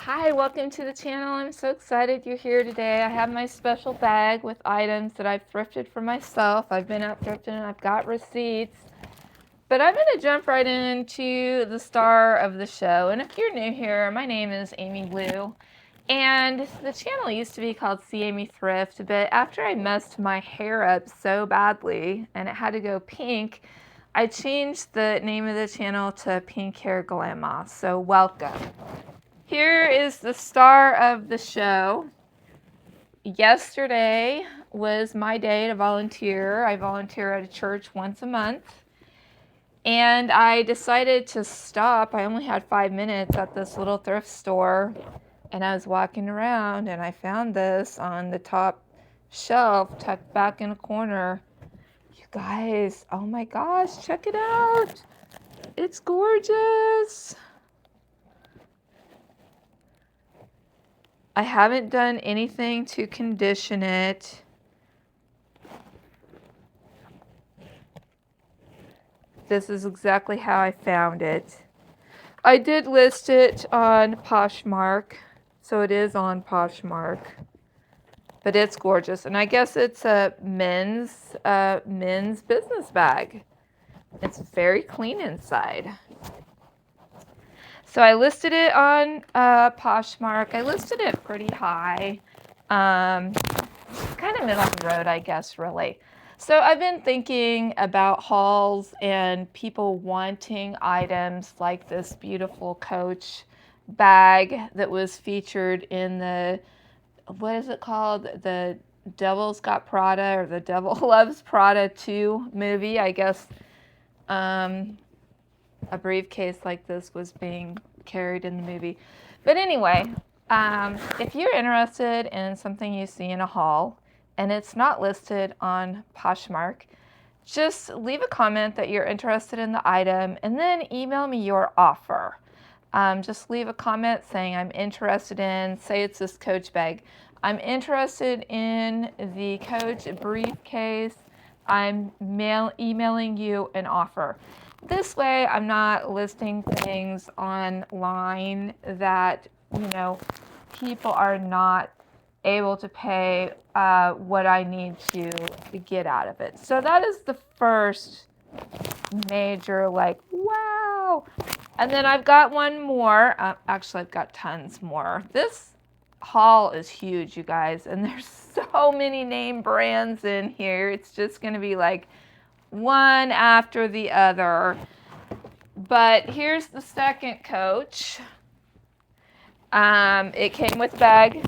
Hi, welcome to the channel. I'm so excited you're here today. I have my special bag with items that I've thrifted for myself. I've been out thrifting and I've got receipts. But I'm going to jump right into the star of the show. And if you're new here, my name is Amy Lou. And the channel used to be called See Amy Thrift, but after I messed my hair up so badly and it had to go pink, I changed the name of the channel to Pink Hair Glamma. So welcome. Here is the star of the show. Yesterday was my day to volunteer. I volunteer at a church once a month. And I decided to stop. I only had 5 minutes at this little thrift store. And I was walking around and I found this on the top shelf tucked back in a corner. You guys, oh my gosh, check it out. It's gorgeous. I haven't done anything to condition it. This is exactly how I found it. I did list it on Poshmark, so it is on Poshmark. But it's gorgeous, and I guess it's a men's business bag. It's very clean inside. So I listed it on Poshmark. I listed it pretty high. Kind of middle of the road, I guess, really. So I've been thinking about hauls and people wanting items like this beautiful Coach bag that was featured in the, what is it called? The Devil's Got Prada, or the Devil Loves Prada 2 movie. I guess a briefcase like this was being carried in the movie. But anyway, if you're interested in something you see in a haul and it's not listed on Poshmark, just leave a comment that you're interested in the item and then email me your offer. Just leave a comment saying I'm interested in, say it's this Coach bag. I'm interested in the Coach briefcase. I'm emailing you an offer. This way I'm not listing things online that, people are not able to pay what I need to get out of it. So that is the first major, wow. And then I've got one more. Actually, I've got tons more. This haul is huge, you guys, and there's so many name brands in here. It's just going to be like one after the other. But here's the second Coach. It came with a bag.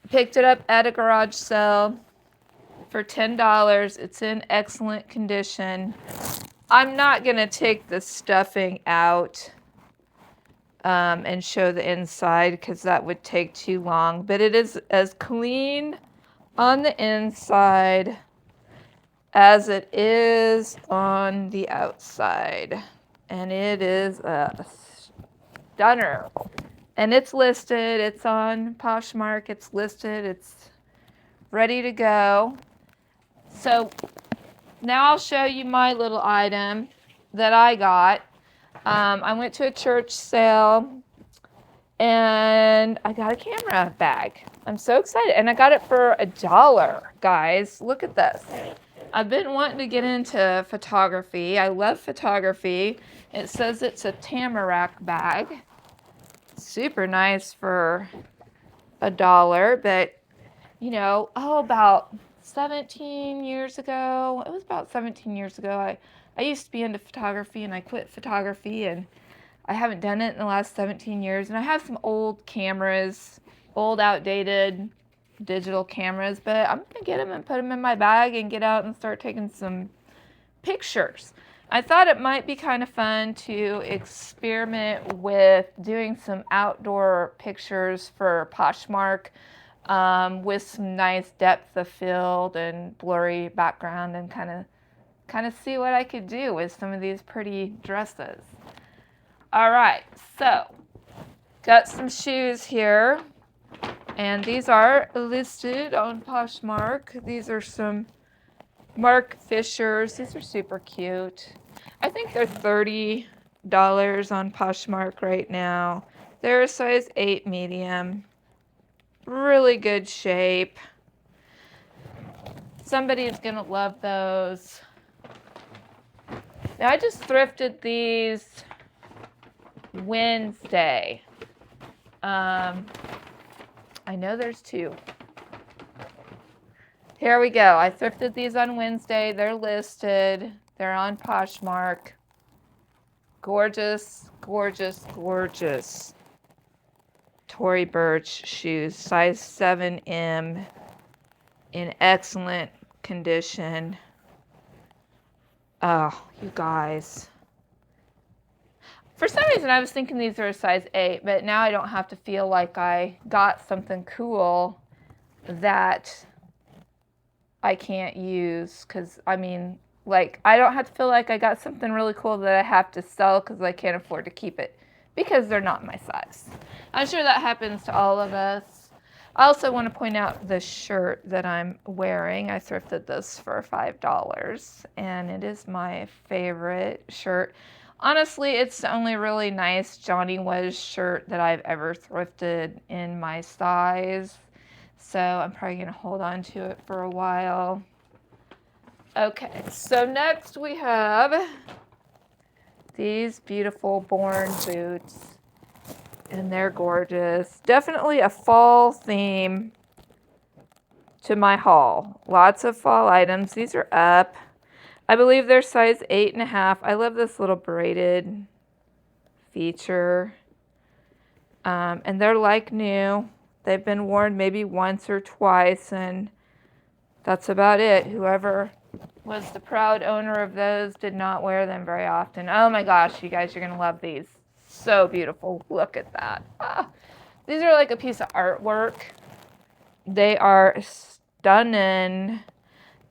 Picked it up at a garage sale for $10. It's in excellent condition. I'm not going to take the stuffing out and show the inside because that would take too long. But it is as clean on the inside as it is on the outside. And it is a stunner. And it's listed. It's on Poshmark. It's listed. It's ready to go. So now I'll show you my little item that I got. I went to a church sale and I got a camera bag. I'm so excited. And I got it for $1, guys. Look at this. I've been wanting to get into photography. I love photography. It says it's a Tamarak bag. Super nice for $1, but about 17 years ago, it was about 17 years ago, I used to be into photography and I quit photography and I haven't done it in the last 17 years. And I have some old cameras, old outdated digital cameras, but I'm going to get them and put them in my bag and get out and start taking some pictures. I thought it might be kind of fun to experiment with doing some outdoor pictures for Poshmark with some nice depth of field and blurry background and kind of see what I could do with some of these pretty dresses. All right, so got some shoes here, and these are listed on Poshmark. These are some Marc Fishers. These are super cute. I think they're $30 on Poshmark right now. They're a size 8 medium. Really good shape. Somebody's gonna love those. Now I just thrifted these Wednesday. I know there's 2. Here we go. I thrifted these on Wednesday. They're listed. They're on Poshmark. Gorgeous, gorgeous, gorgeous. Tory Burch shoes, size 7M, in excellent condition. Oh, you guys. For some reason, I was thinking these are a size 8, but now I don't have to feel like I got something cool that I can't use. Because, I mean, like, I don't have to feel like I got something really cool that I have to sell because I can't afford to keep it because they're not my size. I'm sure that happens to all of us. I also want to point out the shirt that I'm wearing. I thrifted this for $5, and it is my favorite shirt. Honestly, it's the only really nice Johnny Was shirt that I've ever thrifted in my size. So I'm probably going to hold on to it for a while. Okay, so next we have these beautiful Boden boots. And they're gorgeous. Definitely a fall theme to my haul. Lots of fall items. These are up. I believe they're size 8.5. I love this little braided feature. And they're like new. They've been worn maybe once or twice, and that's about it. Whoever was the proud owner of those did not wear them very often. Oh my gosh, you guys, you're going to love these. So beautiful. Look at that. These are like a piece of artwork. They are stunning.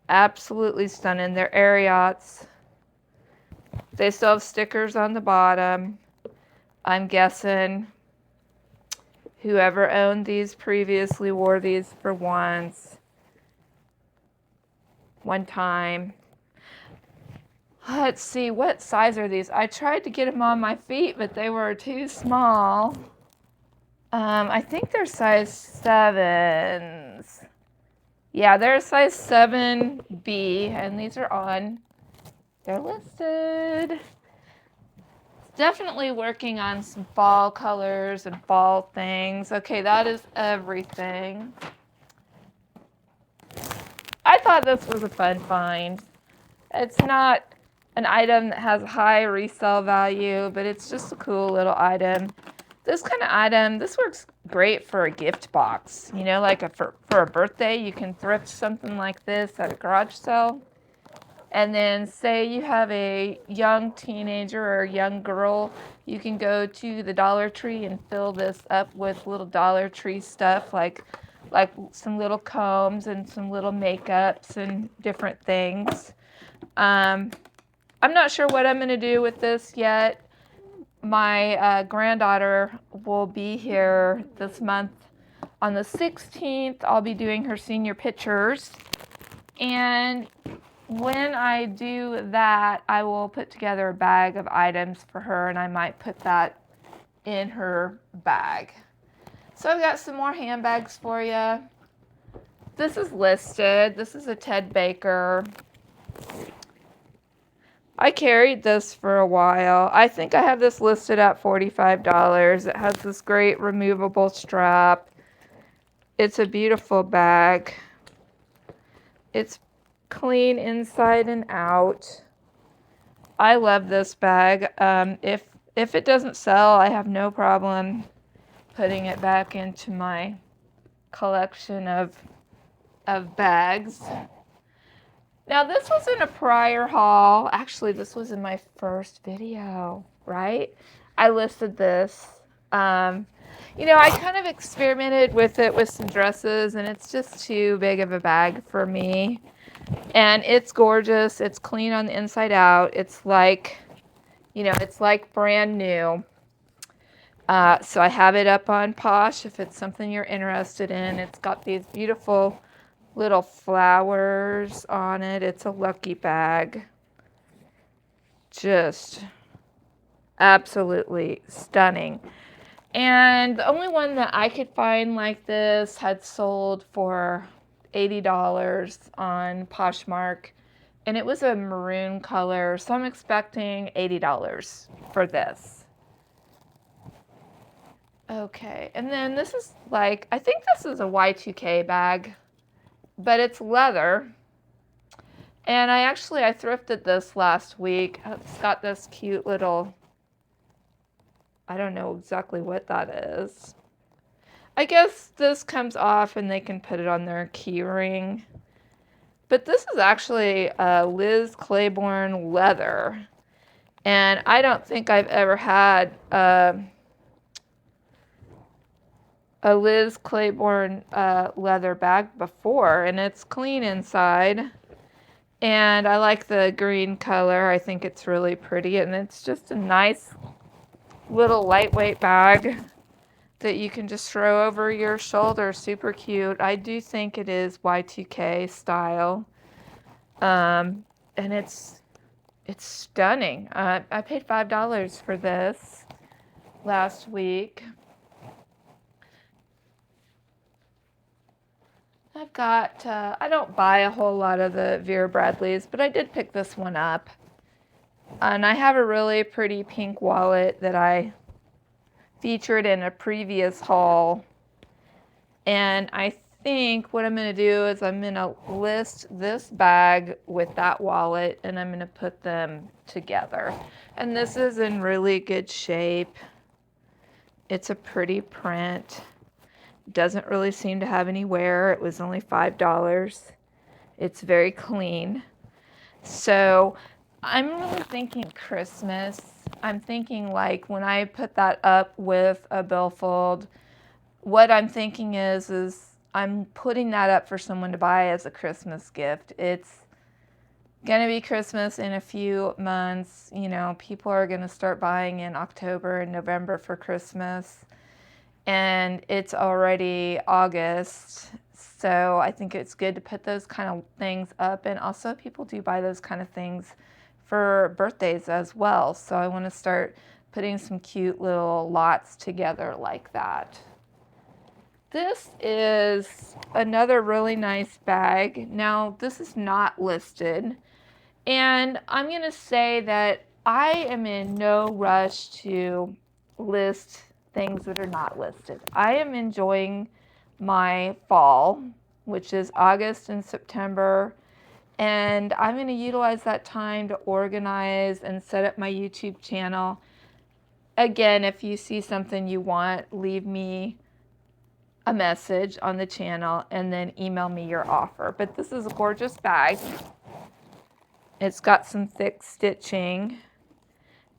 Absolutely stunning. They're Ariats. They still have stickers on the bottom. I'm guessing whoever owned these previously wore these for one time. Let's see, what size are these? I tried to get them on my feet, but they were too small. I think they're size 7s. Yeah, they're size 7B, and these are on. They're listed. Definitely working on some fall colors and fall things. Okay, that is everything. I thought this was a fun find. It's not an item that has high resale value, but it's just a cool little item. This kind of item, this works great for a gift box. You know, like for a birthday, you can thrift something like this at a garage sale. And then say you have a young teenager or a young girl, you can go to the Dollar Tree and fill this up with little Dollar Tree stuff like some little combs and some little makeups and different things. I'm not sure what I'm going to do with this yet. My granddaughter will be here this month. On the 16th, I'll be doing her senior pictures. And when I do that, I will put together a bag of items for her, and I might put that in her bag. So I've got some more handbags for you. This is listed. This is a Ted Baker. I carried this for a while. I think I have this listed at $45. It has this great removable strap. It's a beautiful bag. It's clean inside and out. I love this bag. If it doesn't sell, I have no problem putting it back into my collection of bags. Now, this was in a prior haul. Actually, this was in my first video, right? I listed this. You know, I kind of experimented with it with some dresses, and it's just too big of a bag for me. And it's gorgeous. It's clean on the inside out. It's like, you know, it's like brand new. So I have it up on Posh if it's something you're interested in. It's got these beautiful little flowers on it. It's a lucky bag. Just Absolutely stunning. And the only one that I could find like this had sold for $80 on Poshmark, and it was a maroon color, so I'm expecting $80 for this. Okay, and then this is like, I think this is a Y2K bag, but it's leather. And I thrifted this last week. It's got this cute little, I don't know exactly what that is. I guess this comes off and they can put it on their key ring. But this is actually Liz Claiborne leather. And I don't think I've ever had a Liz Claiborne leather bag before. And it's clean inside. And I like the green color. I think it's really pretty. And it's just a nice little lightweight bag that you can just throw over your shoulder. Super cute. I do think it is Y2K style. And it's stunning. I paid $5 for this last week. I've got, I don't buy a whole lot of the Vera Bradleys, but I did pick this one up. And I have a really pretty pink wallet that I featured in a previous haul. And I think what I'm going to do is I'm going to list this bag with that wallet, and I'm going to put them together. And this is in really good shape. It's a pretty print. Doesn't really seem to have any wear. It was only $5. It's very clean. So I'm really thinking Christmas. I'm thinking like when I put that up with a billfold, what I'm thinking is I'm putting that up for someone to buy as a Christmas gift. It's going to be Christmas in a few months. You know, people are going to start buying in October and November for Christmas. And it's already August. So I think it's good to put those kind of things up. And also people do buy those kind of things for birthdays as well. So I want to start putting some cute little lots together like that. This is another really nice bag. Now, this is not listed. And I'm going to say that I am in no rush to list things that are not listed. I am enjoying my fall, which is August and September. And I'm going to utilize that time to organize and set up my YouTube channel. Again, if you see something you want, leave me a message on the channel and then email me your offer. But this is a gorgeous bag. It's got some thick stitching.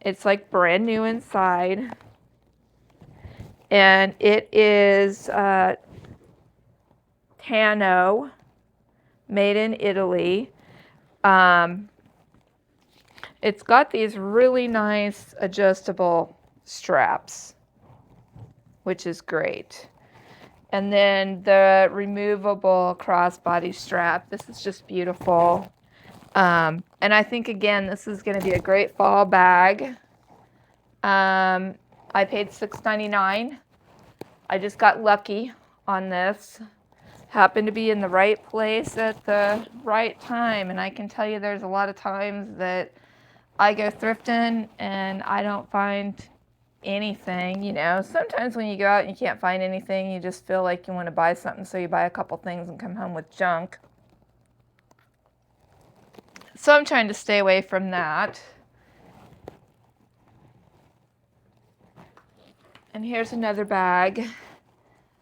It's like brand new inside. And it is Tano, made in Italy. It's got these really nice adjustable straps, which is great. And then the removable crossbody strap. This is just beautiful. And I think, again, this is going to be a great fall bag. I paid $6.99. I just got lucky on this. Happened to be in the right place at the right time. And I can tell you there's a lot of times that I go thrifting and I don't find anything. You know, sometimes when you go out and you can't find anything, you just feel like you want to buy something, so you buy a couple things and come home with junk. So I'm trying to stay away from that. And here's another bag.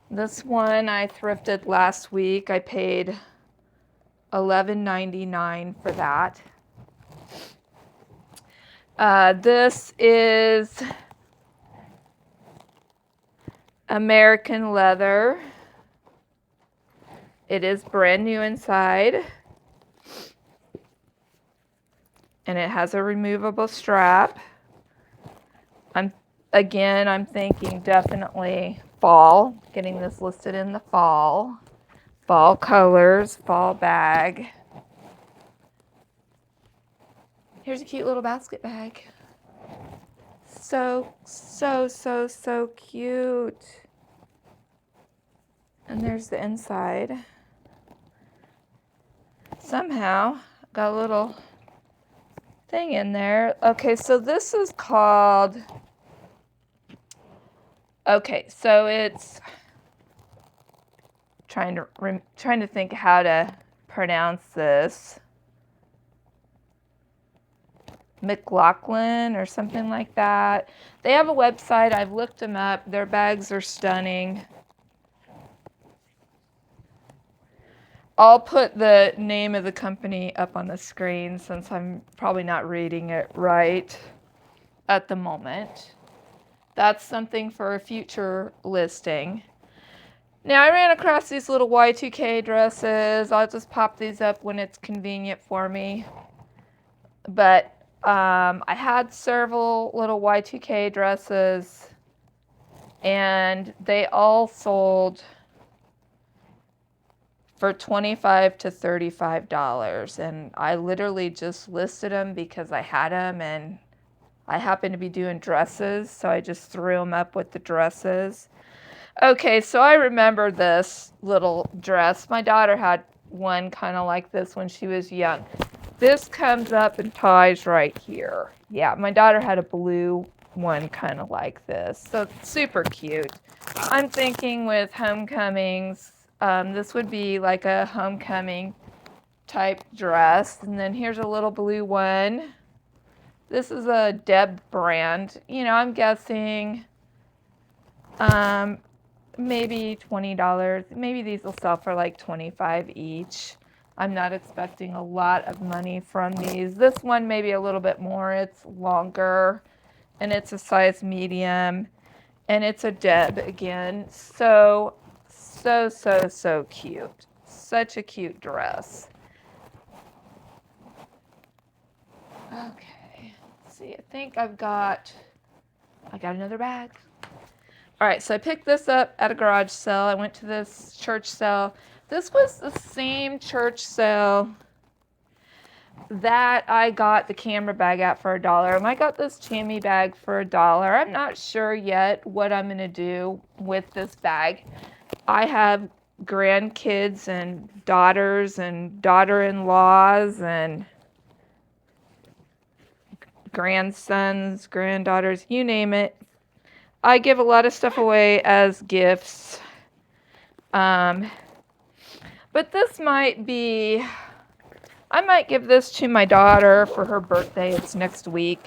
This one I thrifted last week. I paid $11.99 for that. This is American leather. It is brand new inside. And it has a removable strap. I'm thinking definitely fall. Getting this listed in the fall. Fall colors, fall bag. Here's a cute little basket bag. so cute. And there's the inside. Somehow got a little thing in there. Okay, so this is called, okay, so it's trying to think how to pronounce this. McLaughlin or something like that. They have a website. I've looked them up. Their bags are stunning. I'll put the name of the company up on the screen since I'm probably not reading it right at the moment. That's something for a future listing. Now, I ran across these little Y2K dresses. I'll just pop these up when it's convenient for me. But I had several little Y2K dresses, and they all sold for $25 to $35. And I literally just listed them because I had them, and I happened to be doing dresses, so I just threw them up with the dresses. Okay, so I remember this little dress. My daughter had one kind of like this when she was young. This comes up and ties right here. Yeah, my daughter had a blue one kind of like this. So it's super cute. I'm thinking with homecomings, this would be like a homecoming type dress. And then here's a little blue one. This is a Deb brand. You know, I'm guessing maybe $20. Maybe these will sell for like $25 each. I'm not expecting a lot of money from these. This one maybe a little bit more. It's longer and it's a size medium and it's a Deb again. So cute. Such a cute dress. Okay, let's see. I think I got another bag. All right, so I picked this up at a garage sale. I went to this church sale. This was the same church sale that I got the camera bag at for $1. And I got this chamois bag for $1. I'm not sure yet what I'm going to do with this bag. I have grandkids and daughters and daughter-in-laws and grandsons, granddaughters, you name it. I give a lot of stuff away as gifts. But this might be, I might give this to my daughter for her birthday. It's next week.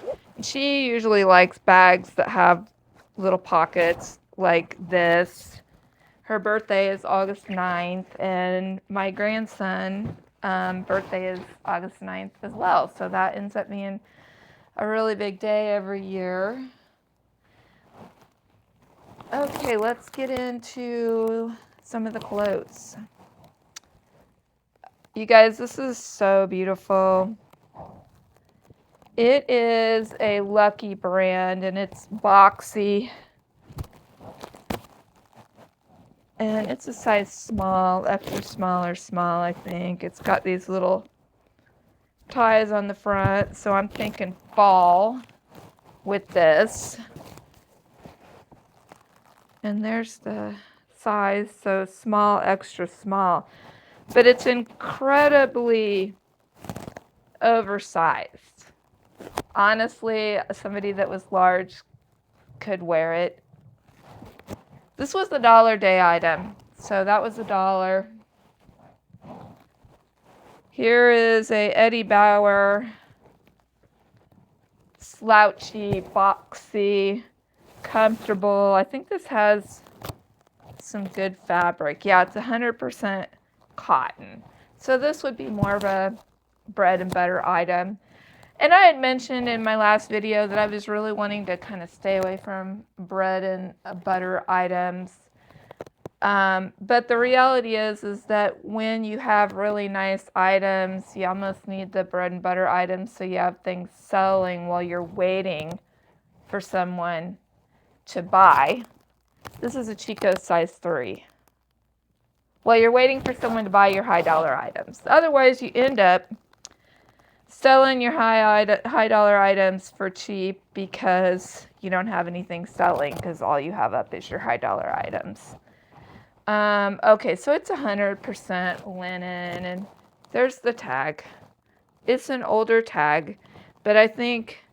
She usually likes bags that have little pockets like this. Her birthday is August 9th, and my grandson birthday is August 9th as well. So that ends up being a really big day every year. Okay, let's get into some of the clothes. You guys, this is so beautiful. It is a Lucky brand, and it's boxy. And it's a size small, extra small or small, I think. It's got these little ties on the front, so I'm thinking fall with this. And there's the size, so small, extra small. But it's incredibly oversized. Honestly, somebody that was large could wear it. This was the $1 day item, so that was $1. Here is a Eddie Bauer slouchy, boxy, comfortable. I think this has some good fabric. Yeah, it's 100% cotton. So this would be more of a bread and butter item. And I had mentioned in my last video that I was really wanting to kind of stay away from bread and butter items. But the reality is that when you have really nice items, you almost need the bread and butter items so you have things selling while you're waiting for someone to buy. This is a Chico size 3. While you're waiting for someone to buy your high dollar items. Otherwise, you end up selling your high dollar items for cheap because you don't have anything selling because all you have up is your high dollar items. Okay, so it's 100% linen, and there's the tag. It's an older tag, but I think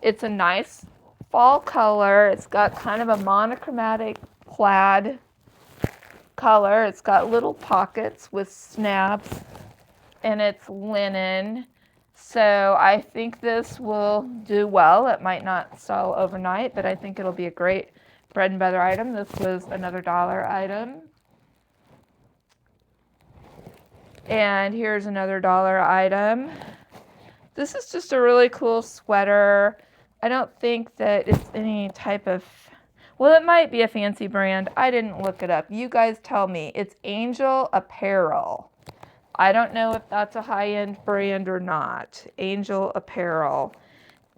it's a nice fall color. It's got kind of a monochromatic plaid color. It's got little pockets with snaps, and it's linen. So I think this will do well. It might not sell overnight, but I think it'll be a great bread and butter item. This was another dollar item. And here's another dollar item. This is just a really cool sweater. I don't think that it's any type of, well, it might be a fancy brand. I didn't look it up. You guys tell me. It's Angel Apparel. I don't know if that's a high-end brand or not. Angel Apparel.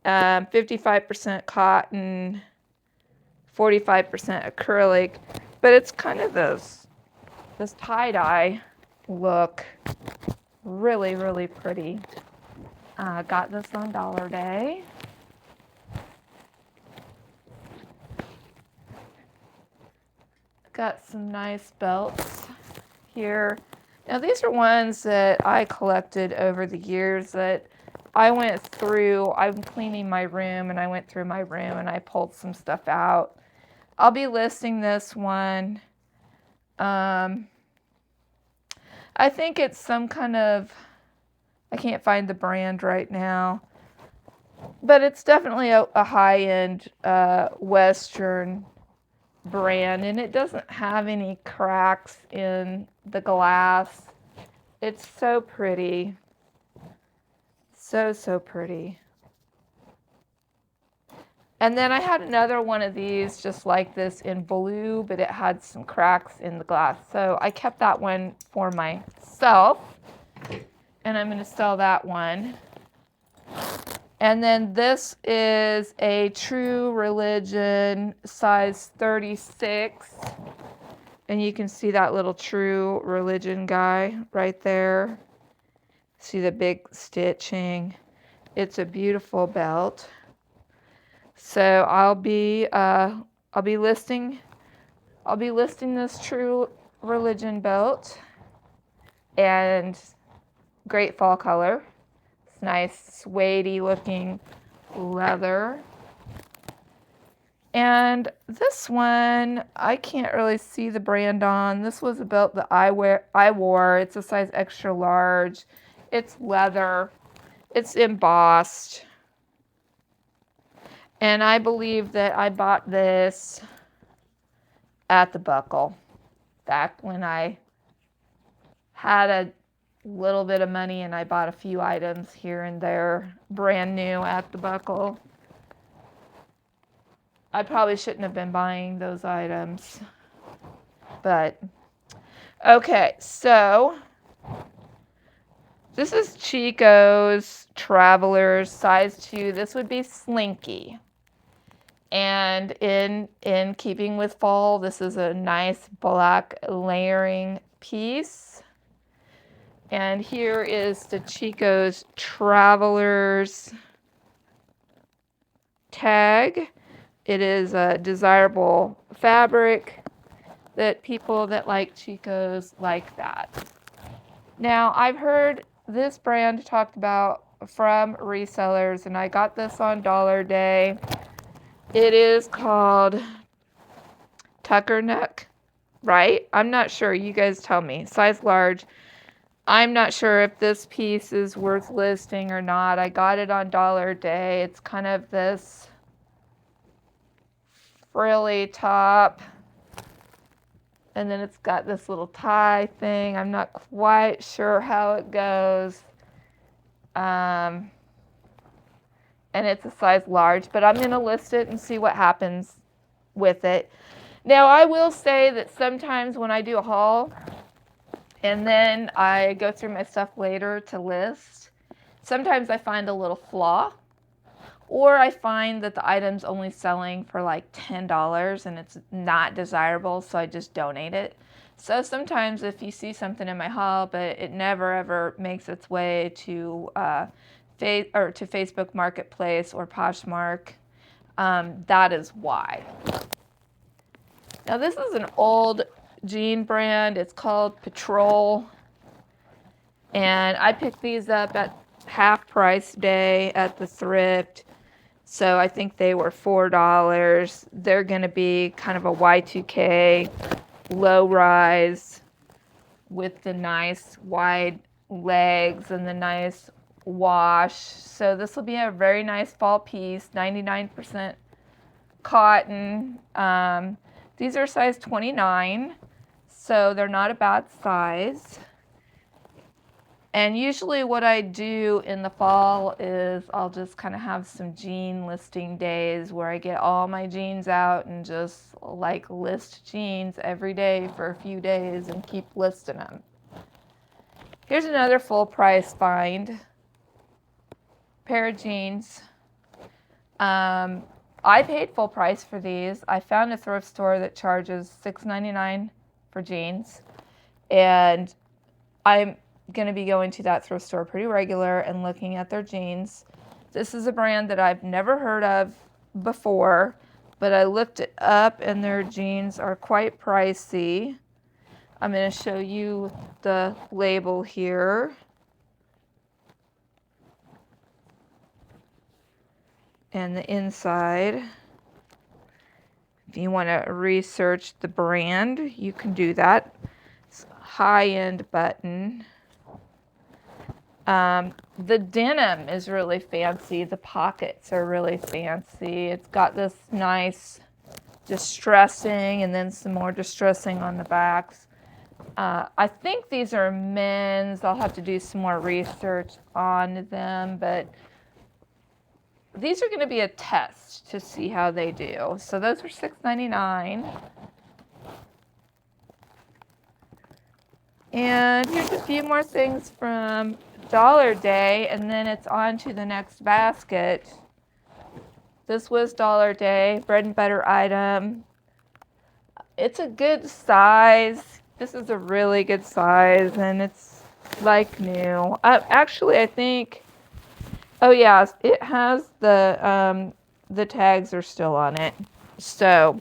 55% cotton, 45% acrylic. But it's kind of this tie-dye look. Really, really pretty. Got this on Dollar Day. Got some nice belts here. Now these are ones that I collected over the years that I went through. I'm cleaning my room and I went through my room and I pulled some stuff out. I'll be listing this one. I think it's some kind of, I can't find the brand right now, but it's definitely a high-end Western brand, and it doesn't have any cracks in the glass. It's so pretty. So pretty. And then I had another one of these just like this in blue, but it had some cracks in the glass. So I kept that one for myself, and I'm going to sell that one. And then this is a True Religion size 36. And you can see that little True Religion guy right there. See the big stitching. It's a beautiful belt. So I'll be listing this True Religion belt, and great fall color. It's nice suede-y looking leather. And this one, I can't really see the brand on. This was a belt that I wore. It's a size extra large. It's leather. It's embossed. And I believe that I bought this at the Buckle back when I had a little bit of money and I bought a few items here and there brand new at the Buckle. I probably shouldn't have been buying those items, but okay, so this is Chico's Travelers size 2. This would be Slinky. And in keeping with fall, this is a nice black layering piece. And here is the Chico's Travelers tag. It is a desirable fabric that people that like Chico's like that. Now, I've heard this brand talked about from resellers, and I got this on Dollar Day. It is called Tucker Neck, right? I'm not sure. You guys tell me. Size large. I'm not sure if this piece is worth listing or not. I got it on Dollar Day. It's kind of this frilly top. And then it's got this little tie thing. I'm not quite sure how it goes. And it's a size large, but I'm going to list it and see what happens with it. Now, I will say that sometimes when I do a haul and then I go through my stuff later to list, sometimes I find a little flaw, or I find that the item's only selling for like $10 and it's not desirable, so I just donate it. So sometimes if you see something in my haul, but it never ever makes its way to to Facebook Marketplace or Poshmark. That is why. Now this is an old jean brand. It's called Patrol. And I picked these up at half price day at the Thrift. So I think they were $4. They're going to be kind of a Y2K low rise with the nice wide legs and the nice wash. So this will be a very nice fall piece, 99% cotton. These are size 29, so they're not a bad size. And usually what I do in the fall is I'll just kind of have some jean listing days where I get all my jeans out and just like list jeans every day for a few days and keep listing them. Here's another full price find. Pair of jeans. I paid full price for these. I found a thrift store that charges $6.99 for jeans. And I'm going to be going to that thrift store pretty regular and looking at their jeans. This is a brand that I've never heard of before, but I looked it up and their jeans are quite pricey. I'm going to show you the label here. And the inside. If you want to research the brand, you can do that. It's a high-end button. The denim is really fancy. The pockets are really fancy. It's got this nice distressing and then some more distressing on the backs. I think these are men's. I'll have to do some more research on them, but these are going to be a test to see how they do. So those are $6.99. And here's a few more things from Dollar Day, and then it's on to the next basket. This was Dollar Day, bread and butter item. It's a good size. This is a really good size, and it's like new. Actually, I think, oh yeah, it has the tags are still on it. So,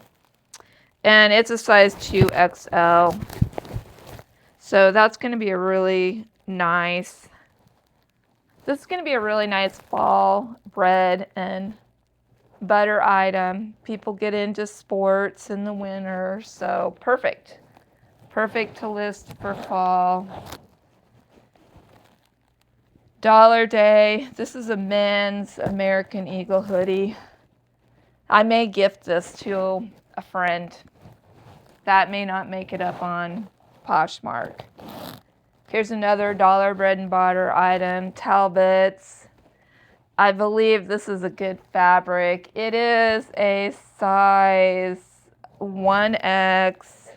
and it's a size 2XL. So that's going to be a really nice, this is going to be a really nice fall bread and butter item. People get into sports in the winter, so perfect. Perfect to list for fall. Dollar Day. This is a men's American Eagle hoodie. I may gift this to a friend. That may not make it up on Poshmark. Here's another dollar bread and butter item, Talbots. I believe this is a good fabric. It is a size 1X.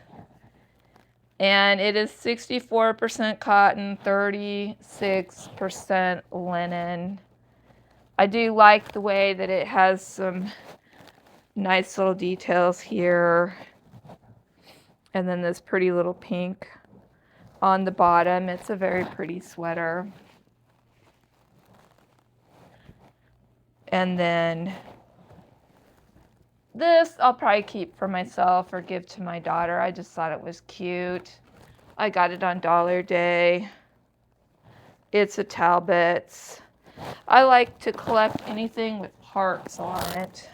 And it is 64% cotton, 36% linen. I do like the way that it has some nice little details here. And then this pretty little pink on the bottom. It's a very pretty sweater. And then this I'll probably keep for myself or give to my daughter. I just thought it was cute. I got it on Dollar Day. It's a Talbots. I like to collect anything with hearts on it.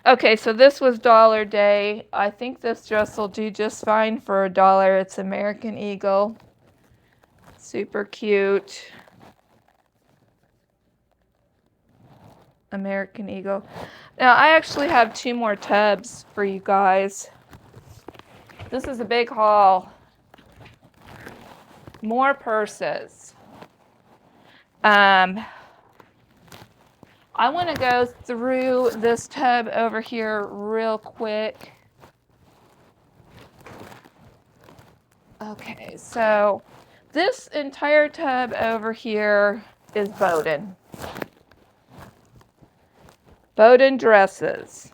Okay, so this was Dollar Day. I think this dress will do just fine for $1. It's American Eagle. Super cute. American Eagle. Now, I actually have 2 more tubs for you guys. This is a big haul. More purses. I want to go through this tub over here real quick. Okay, so this entire tub over here is Boden. Boden dresses.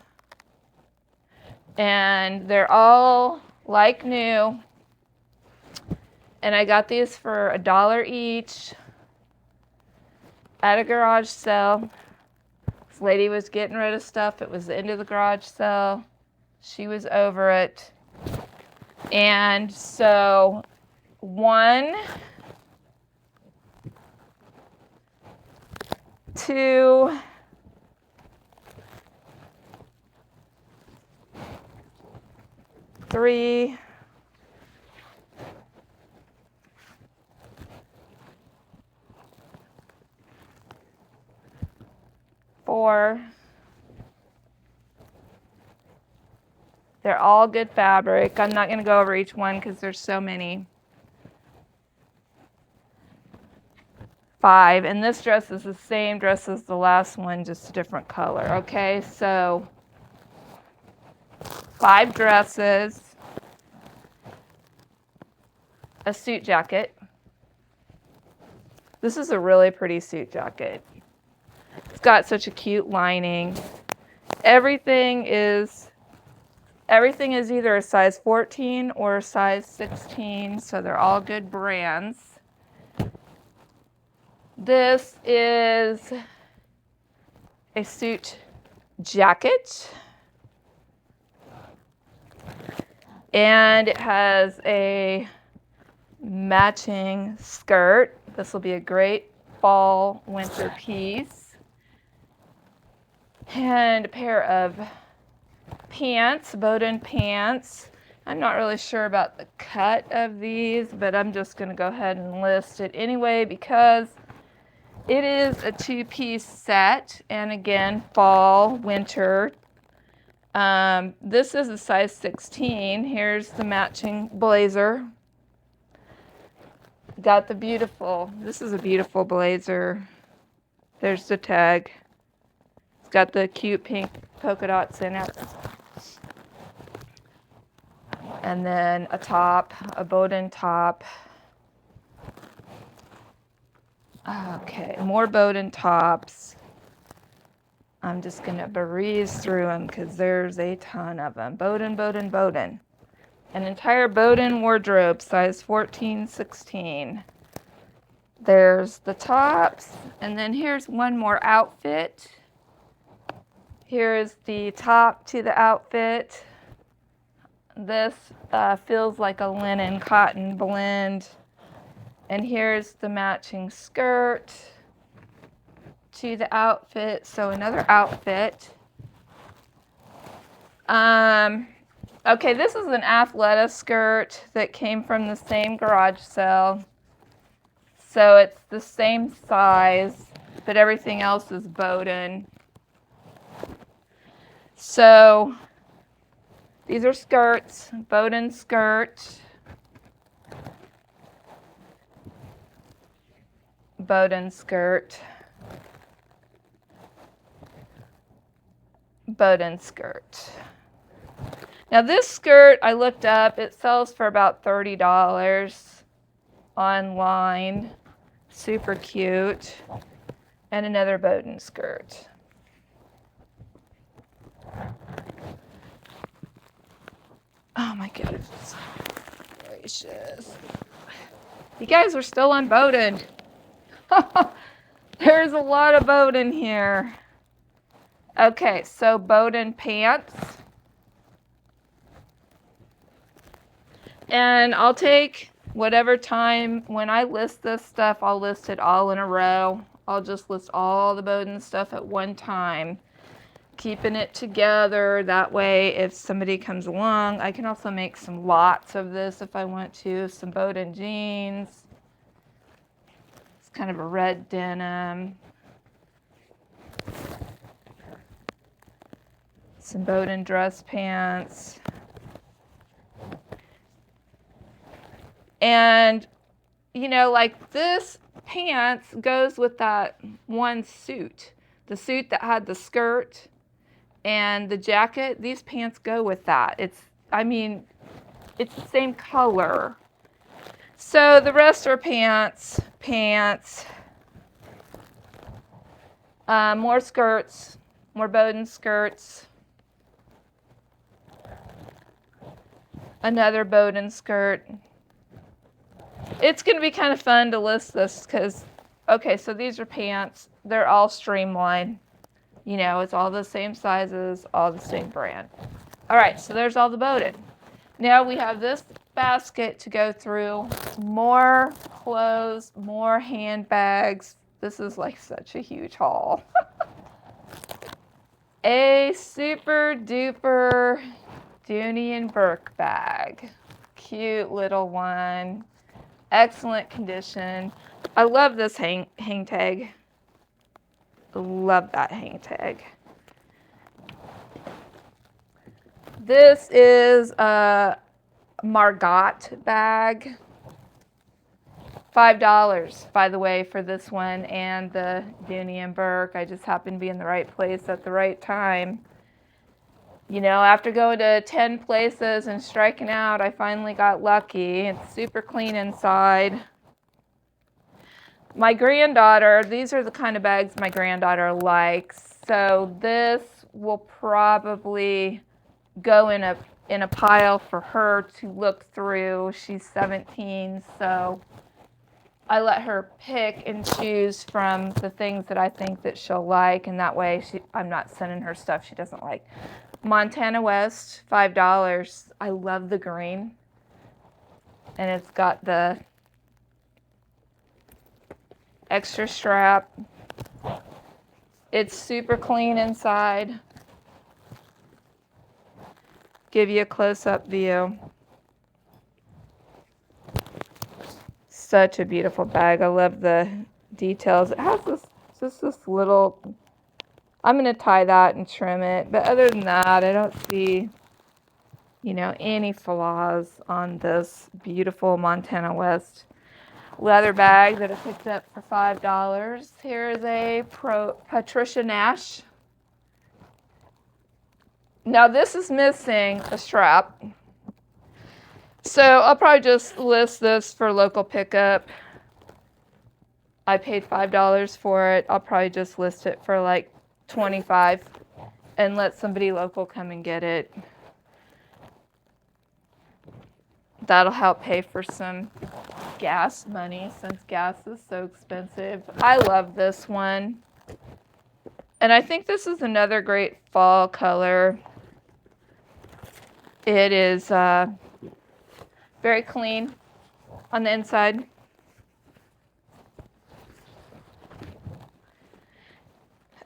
And they're all like new. And I got these for $1 each. at a garage sale. This lady was getting rid of stuff. It was the end of the garage sale. She was over it. And so 1, 2, 3, 4. They're all good fabric. I'm not going to go over each one because there's so many. 5. And this dress is the same dress as the last one, just a different color. Okay, so 5 dresses, a suit jacket. This is a really pretty suit jacket. It's got such a cute lining. Everything is either a size 14 or a size 16, so they're all good brands. This is a suit jacket, and it has a matching skirt. This will be a great fall winter piece. And a pair of pants, Boden pants. I'm not really sure about the cut of these, but I'm just going to go ahead and list it anyway because it is a 2-piece set, and again, fall, winter. This is a size 16. Here's the matching blazer. Got the beautiful, this is a beautiful blazer. There's the tag. It's got the cute pink polka dots in it. And then a top, a Boden top. Okay, more Boden tops. I'm just going to breeze through them because there's a ton of them. Boden, Boden, Boden. An entire Boden wardrobe, size 14, 16. There's the tops. And then here's one more outfit. Here's the top to the outfit. This feels like a linen cotton blend. And here's the matching skirt to the outfit. So another outfit. Okay, this is an Athleta skirt that came from the same garage sale. So it's the same size, but everything else is Boden. So these are skirts, Boden skirt, Boden skirt, Boden skirt. Now this skirt I looked up, it sells for about $30 online. Super cute. And another Boden skirt. Oh my goodness gracious. You guys are still on Boden. There's a lot of Boden here. Okay, so Boden pants. And I'll take whatever time, when I list this stuff, I'll list it all in a row. I'll just list all the Boden stuff at one time, keeping it together. That way, if somebody comes along, I can also make some lots of this if I want to. Some Boden jeans. It's kind of a red denim. Some Boden dress pants. And, you know, like this pants goes with that one suit. The suit that had the skirt and the jacket, these pants go with that. It's the same color. So the rest are pants, more skirts, more Boden skirts, another Boden skirt. It's going to be kind of fun to list this because Okay, so these are pants. They're all streamlined. You know, it's all the same sizes, all the same brand. All right, so there's all the Boden. Now we have this basket to go through. More clothes, more handbags. This is like such a huge haul. A super duper Dooney Bourke bag. Cute little one. Excellent condition. I love this hang tag. Love that hang tag. This is a Margot bag. $5, by the way, for this one and the Dooney Bourke. I just happened to be in the right place at the right time. You know, after going to 10 places and striking out, I finally got lucky. It's super clean inside. My granddaughter, these are the kind of bags my granddaughter likes. So this will probably go in a pile for her to look through. She's 17, so I let her pick and choose from the things that I think that she'll like, and that way I'm not sending her stuff she doesn't like. Montana West, $5. I love the green, and it's got the extra strap. It's super clean inside. Give you a close-up view. Such a beautiful bag. I love the details. It has this little, I'm going to tie that and trim it. But other than that, I don't see, you know, any flaws on this beautiful Montana West leather bag that I picked up for $5. Here is a Patricia Nash. Now this is missing a strap. So I'll probably just list this for local pickup. I paid $5 for it. I'll probably just list it for like $25 and let somebody local come and get it. That'll help pay for some gas money since gas is so expensive. I love this one. And I think this is another great fall color. It is very clean on the inside.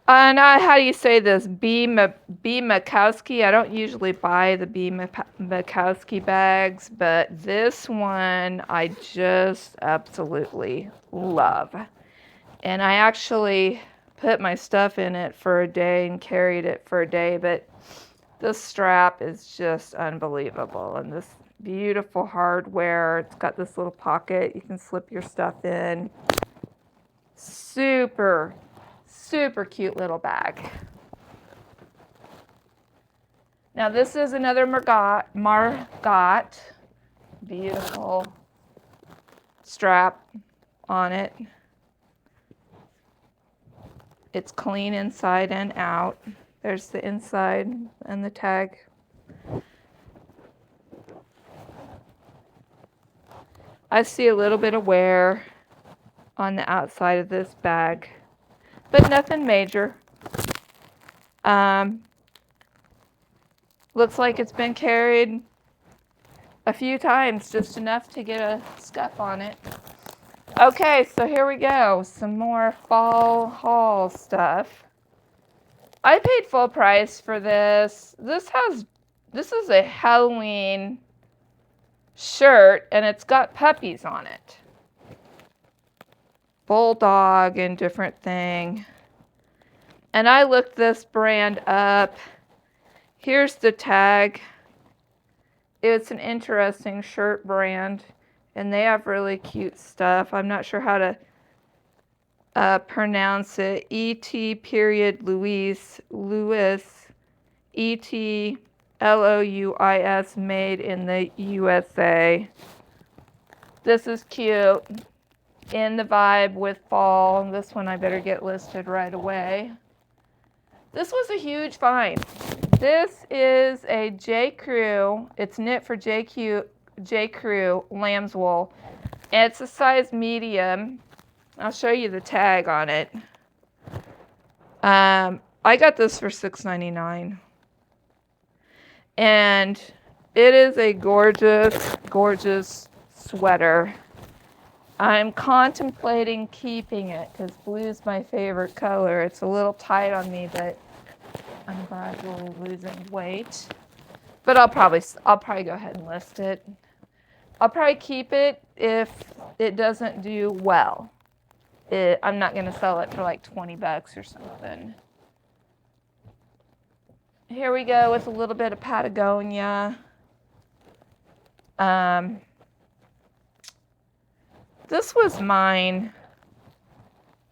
And how do you say this? B. Makowski. I don't usually buy the B. Makowski bags, but this one I just absolutely love. And I actually put my stuff in it for a day and carried it for a day, but this strap is just unbelievable. And this beautiful hardware. It's got this little pocket. You can slip your stuff in. Super cute little bag. Now this is another Margot. Beautiful strap on it. It's clean inside and out. There's the inside and the tag. I see a little bit of wear on the outside of this bag, but nothing major. Looks like it's been carried a few times, just enough to get a scuff on it. Okay, so here we go. Some more fall haul stuff. I paid full price for this. This is a Halloween shirt, and it's got puppies on it. Bulldog and different thing. And I looked this brand up. Here's the tag. It's an interesting shirt brand, and they have really cute stuff. I'm not sure how to pronounce it. E.T. Louis, E.T. Louis, made in the USA. This is cute. In the vibe with fall. This one I better get listed right away. This was a huge find. This is a J. Crew. It's knit for J. Crew lamb's wool. And it's a size medium. I'll show you the tag on it. I got this for $6.99. And it is a gorgeous, gorgeous sweater. I'm contemplating keeping it because blue's my favorite color. It's a little tight on me, but I'm gradually losing weight. But I'll probably go ahead and list it. I'll probably keep it if it doesn't do well. I'm not going to sell it for like $20 or something. Here we go with a little bit of Patagonia. This was mine,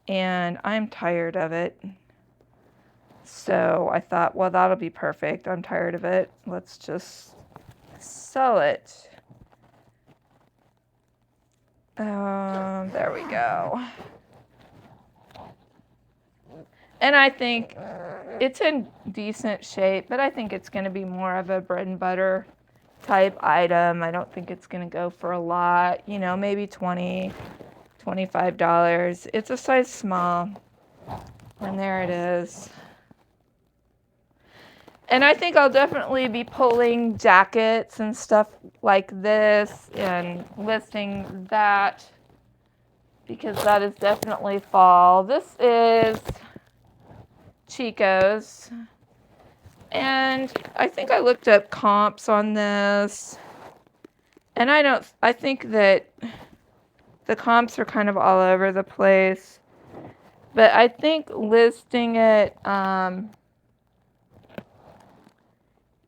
and I'm tired of it. So I thought, well, that'll be perfect. I'm tired of it. Let's just sell it. There we go. And I think it's in decent shape, but I think it's going to be more of a bread and butter type item. I don't think it's going to go for a lot, you know, maybe $20, $25. It's a size small. And there it is. And I think I'll definitely be pulling jackets and stuff like this and listing that because that is definitely fall. This is Chico's. And I think I looked up comps on this. And I think that the comps are kind of all over the place. But I think listing it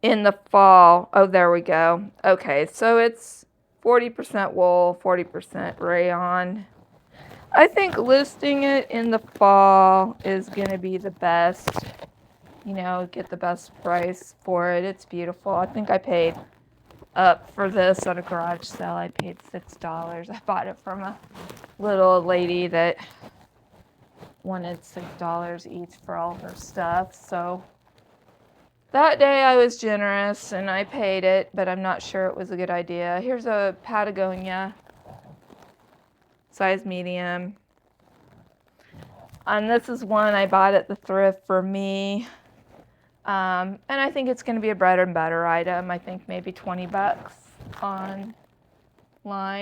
in the fall. Oh, there we go. Okay, so it's 40% wool, 40% rayon. I think listing it in the fall is going to be the best. You know, get the best price for it. It's beautiful. I think I paid up for this at a garage sale. I paid $6. I bought it from a little lady that wanted $6 each for all her stuff. So that day I was generous and I paid it, but I'm not sure it was a good idea. Here's a Patagonia, size medium. And this is one I bought at the thrift for me. And I think it's going to be a bread and butter item. I think maybe $20 online.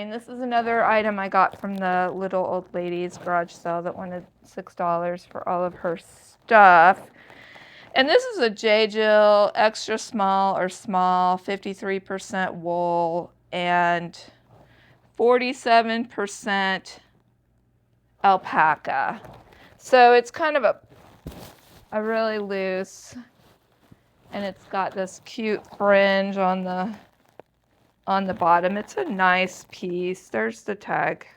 This is another item I got from the little old lady's garage sale that wanted $6 for all of her stuff. And this is a J-Jill extra small or small, 53% wool and 47% alpaca. So it's kind of a really loose, and it's got this cute fringe on the bottom. It's a nice piece. There's the tag.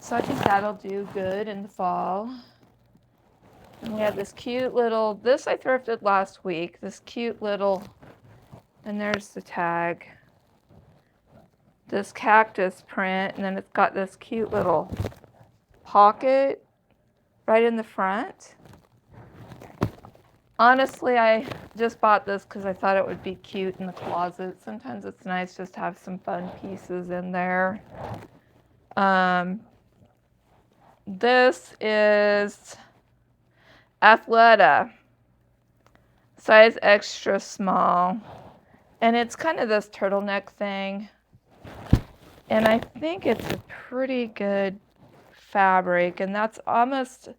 So I think that'll do good in the fall. And we have this cute little, this I thrifted last week, this cute little, and there's the tag. This cactus print, and then it's got this cute little pocket right in the front. Honestly, I just bought this because I thought it would be cute in the closet. Sometimes it's nice just to have some fun pieces in there. This is Athleta, size extra small. And it's kind of this turtleneck thing. And I think it's a pretty good fabric. And that's almost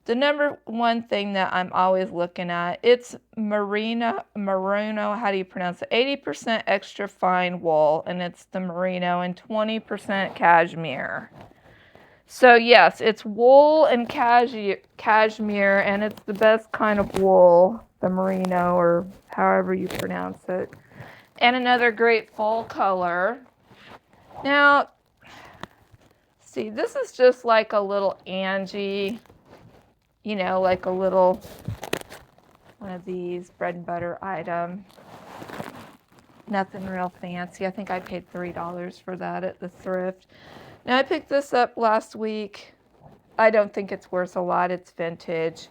the number one thing that I'm always looking at. It's merino, how do you pronounce it? 80% extra fine wool, and it's the merino, and 20% cashmere. So yes, it's wool and cashmere, and it's the best kind of wool, the merino, or however you pronounce it. And another great fall color. Now, see, this is just like a little Angie, you know, like a little one of these bread and butter item. Nothing real fancy. I think I paid $3 for that at the thrift. Now I picked this up last week. I don't think it's worth a lot. It's vintage.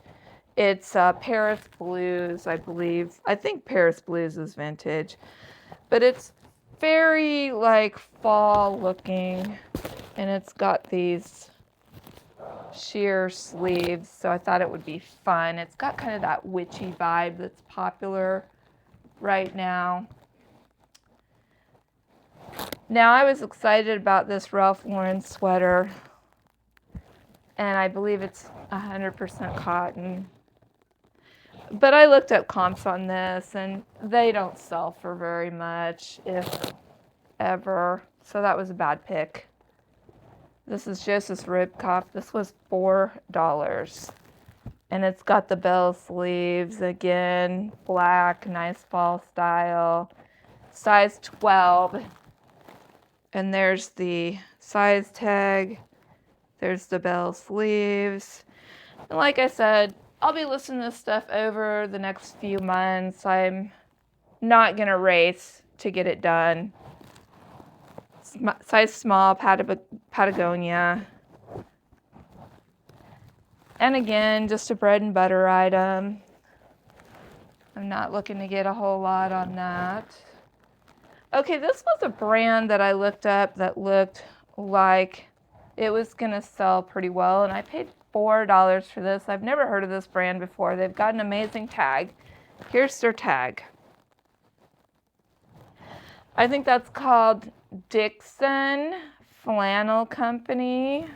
It's Paris Blues, I believe. I think Paris Blues is vintage. But it's very like fall looking. And it's got these sheer sleeves, so I thought it would be fun. It's got kind of that witchy vibe that's popular right now. Now, I was excited about this Ralph Lauren sweater, and I believe it's 100% cotton. But I looked up comps on this, and they don't sell for very much, if ever. So that was a bad pick. This is Joseph's Rib Cop. This was $4. And it's got the bell sleeves again, black, nice fall style, size 12. And there's the size tag. There's the bell sleeves. And like I said, I'll be listening to this stuff over the next few months. I'm not going to race to get it done. Size small, Patagonia. And again, just a bread and butter item. I'm not looking to get a whole lot on that. Okay, this was a brand that I looked up that looked like it was going to sell pretty well, and I paid $4 for this. I've never heard of this brand before. They've got an amazing tag. Here's their tag. I think that's called Dixon Flannel Company.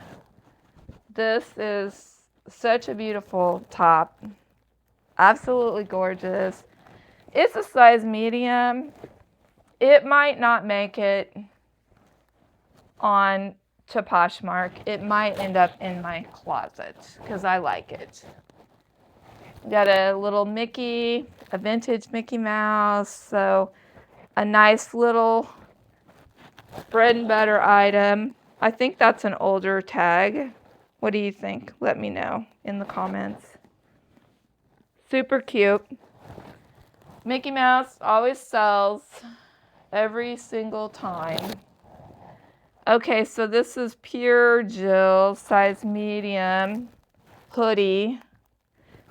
This is such a beautiful top. Absolutely gorgeous. It's a size medium. It might not make it on to Poshmark. It might end up in my closet because I like it. Got a little Mickey, a vintage Mickey Mouse. So a nice little bread and butter item. I think that's an older tag. What do you think? Let me know in the comments. Super cute. Mickey Mouse always sells every single time. Okay, so this is Pure Jill, size medium, hoodie,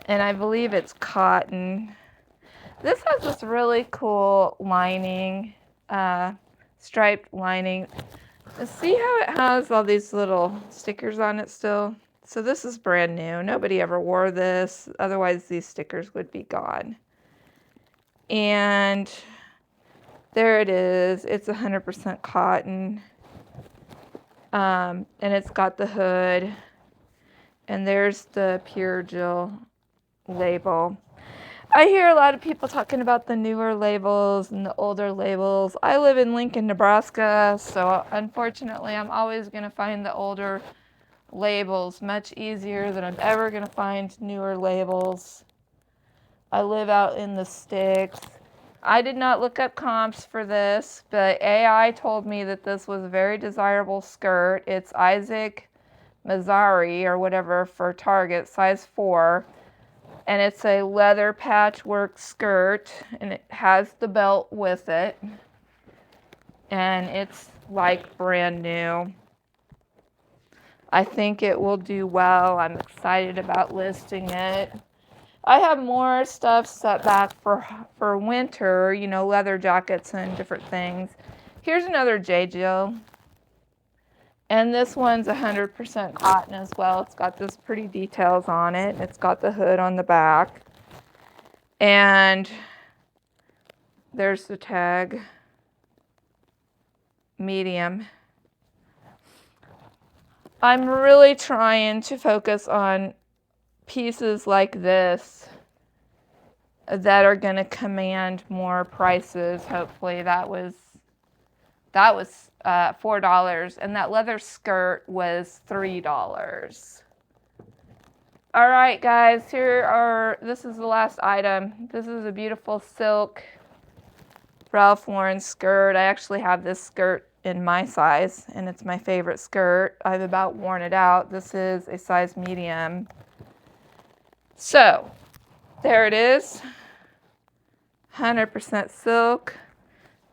and I believe it's cotton. This has this really cool lining, striped lining. See how it has all these little stickers on it still? So this is brand new. Nobody ever wore this. Otherwise, these stickers would be gone. And there it is. It's 100% cotton. And it's got the hood. And there's the Pure Jill label. I hear a lot of people talking about the newer labels and the older labels. I live in Lincoln, Nebraska, so unfortunately I'm always going to find the older labels much easier than I'm ever going to find newer labels. I live out in the sticks. I did not look up comps for this, but AI told me that this was a very desirable skirt. It's Isaac Mazzari or whatever for Target, size 4. And it's a leather patchwork skirt, and it has the belt with it. And it's like brand new. I think it will do well. I'm excited about listing it. I have more stuff set back for winter, you know, leather jackets and different things. Here's another J. Jill. And this one's 100% cotton as well. It's got this pretty details on it. It's got the hood on the back. And there's the tag. Medium. I'm really trying to focus on pieces like this that are going to command more prices. Hopefully that was $4, and that leather skirt was $3. All right, guys, this is the last item. This is a beautiful silk Ralph Lauren skirt. I actually have this skirt in my size, and it's my favorite skirt. I've about worn it out. This is a size medium. So, there it is. 100% silk.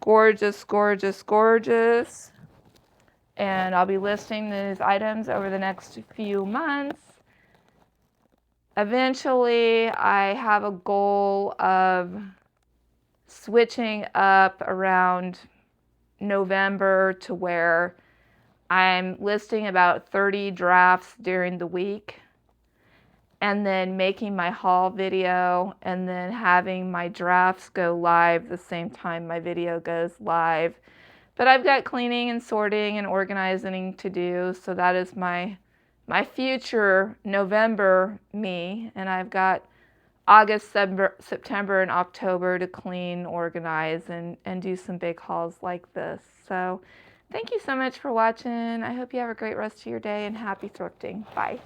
Gorgeous, gorgeous, gorgeous. And I'll be listing these items over the next few months. Eventually, I have a goal of switching up around November to where I'm listing about 30 drafts during the week, and then making my haul video, and then having my drafts go live the same time my video goes live. But I've got cleaning and sorting and organizing to do, so that is my future November me, and I've got August, September, and October to clean, organize, and do some big hauls like this. So thank you so much for watching. I hope you have a great rest of your day, and happy thrifting. Bye.